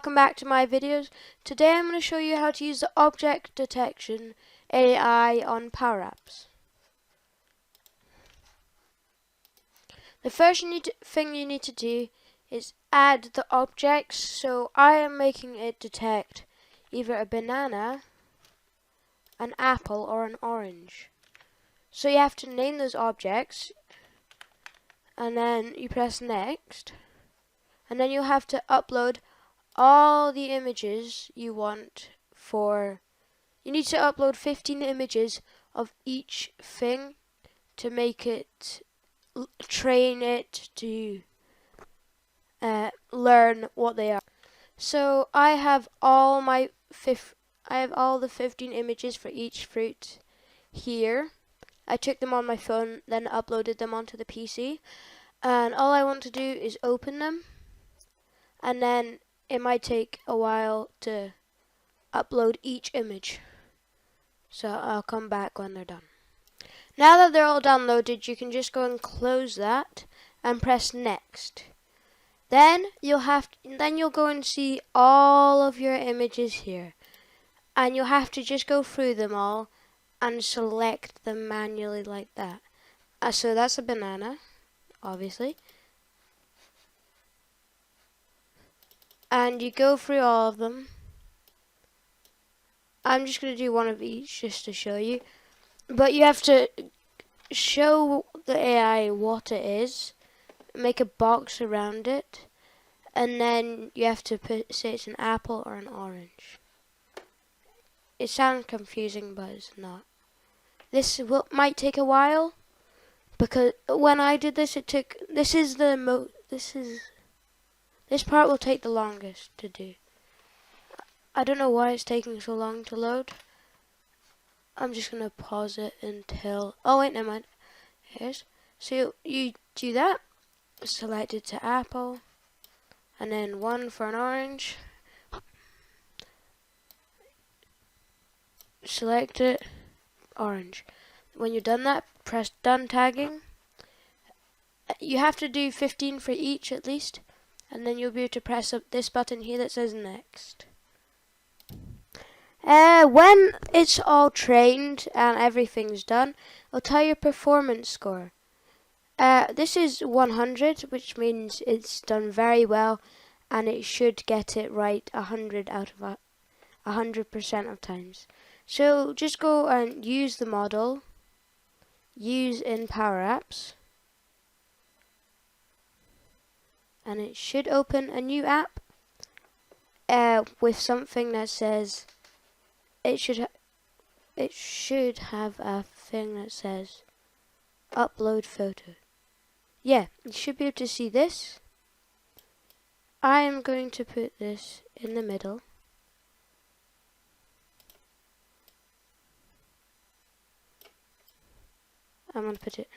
welcome back to my videos. Today I'm going to show you how to use the object detection AI on Power Apps. The first thing you need to do is add the objects. So I am making it detect either a banana, an apple or an orange. So you have to name those objects and then you press next, and then you'll have to upload all the images you want for. You need to upload 15 images of each thing to make it, train it to learn what they are. So I have all the 15 images for each fruit here. I took them on my phone, then uploaded them onto the PC, and all I want to do is open them, and then it might take a while to upload each image. So I'll come back when they're done. Now that they're all downloaded, you can just go and close that and press next. Then you'll go and see all of your images here, and you'll have to just go through them all and select them manually like that. So that's a banana, obviously. And you go through all of them. I'm just going to do one of each just to show you. But you have to show the AI what it is, make a box around it, and then you have to say it's an apple or an orange. It sounds confusing, but it's not. This might take a while, because when I did this, this part will take the longest to do. I don't know why it's taking so long to load. I'm just going to pause it until... Oh wait, never mind. So you do that, select it to apple, and then one for an orange. Select it, orange. When you're done that, press done tagging. You have to do 15 for each at least, and then you'll be able to press up this button here that says next. When it's all trained and everything's done, it'll tell your performance score. This is 100, which means it's done very well, and it should get it right 100 out of 100% of times. So just go and use the model, use in Power Apps, and it should open a new app with something that says, it should have a thing that says upload photo. Yeah, you should be able to see this. I am going to put this in the middle. I'm going to put it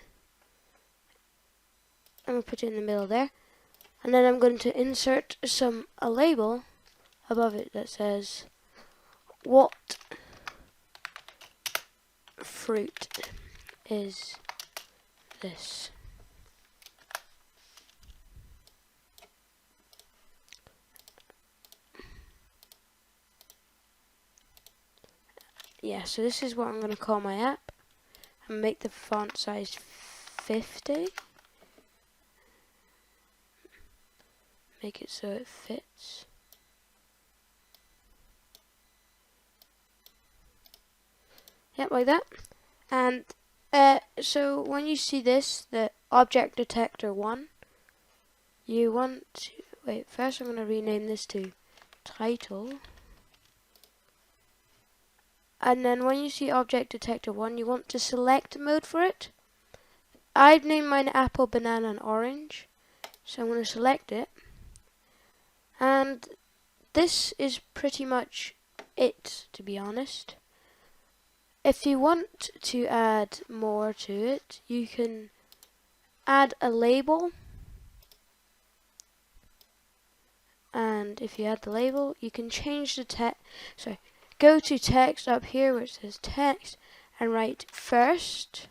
in the middle there. And then I'm going to insert a label above it that says, what fruit is this? Yeah, so this is what I'm going to call my app, and make the font size 50. Make it so it fits. Yep, like that. And so when you see this, the object detector 1, you want to, wait, first I'm going to rename this to title. And then when you see object detector 1, you want to select mode for it. I've named mine apple, banana and orange, so I'm going to select it. And this is pretty much it, to be honest. If you want to add more to it, you can add a label. And if you add the label, you can change the text. So go to text up here where it says text and write first.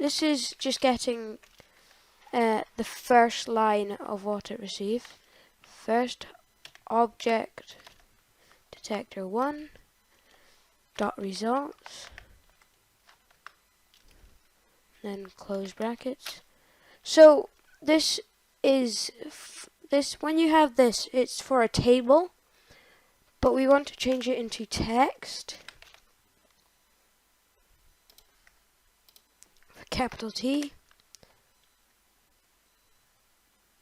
this is just getting the first line of what it received. First object detector 1 dot results, then close brackets. So this is when you have this, it's for a table, but we want to change it into text. For capital T.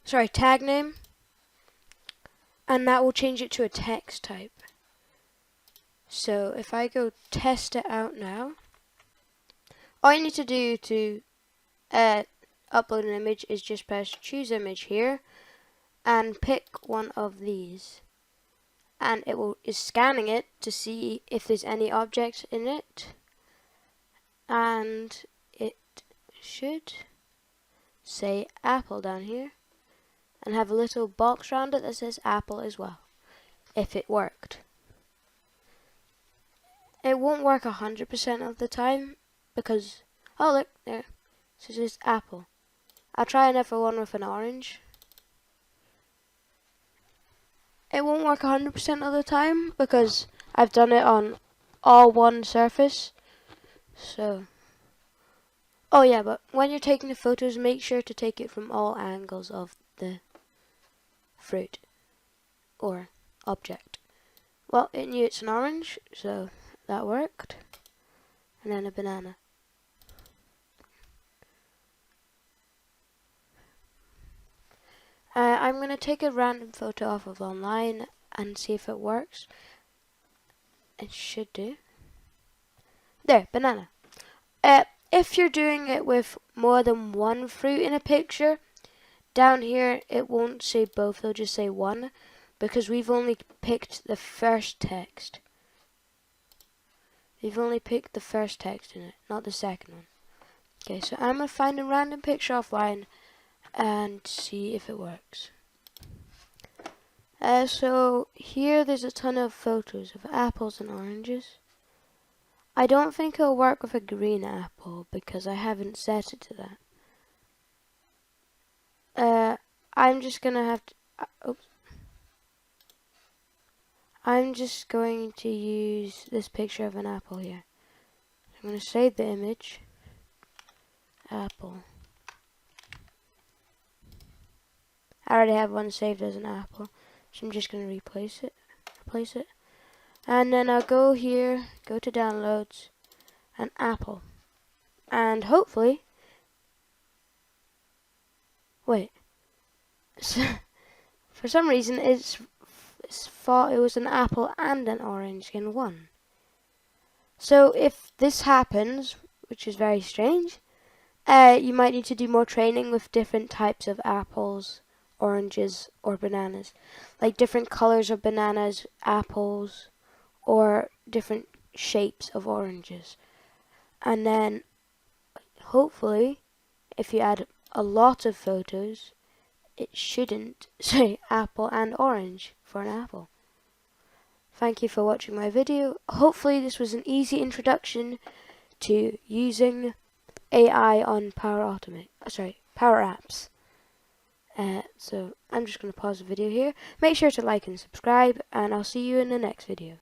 Sorry, tag name. And that will change it to a text type. So if I go test it out now, all you need to do to upload an image is just press choose image here and pick one of these, and it is scanning it to see if there's any objects in it, and it should say Apple down here and have a little box around it that says Apple as well, if it worked. It won't work 100% of the time because, oh look, there, so it says Apple. I'll try another one with an orange. It won't work 100% of the time because I've done it on all one surface. So, oh yeah, but when you're taking the photos, make sure to take it from all angles of the fruit or object. Well, it knew it's an orange, so that worked. And then a banana. I'm going to take a random photo off of online and see if it works. It should do. There, banana. If you're doing it with more than one fruit in a picture, down here it won't say both, it'll just say one, because we've only picked the first text. We've only picked the first text in it, not the second one. Okay, so I'm going to find a random picture offline and see if it works. So here there's a ton of photos of apples and oranges. I don't think it'll work with a green apple because I haven't set it to that. I'm just gonna have to, oops. I'm just going to use this picture of an apple here. I'm going to save the image. Apple. I already have one saved as an apple, so I'm just going to replace it. And then I'll go here, go to downloads, and Apple. And hopefully, wait, for some reason it's thought it was an apple and an orange in one. So if this happens, which is very strange, you might need to do more training with different types of apples, oranges, or bananas. Like different colors of bananas, apples, or different shapes of oranges. And then, hopefully, if you add a lot of photos, it shouldn't say apple and orange for an apple. Thank you for watching my video. Hopefully this was an easy introduction to using AI on Power Apps. So I'm just going to pause the video here. Make sure to like and subscribe, and I'll see you in the next video.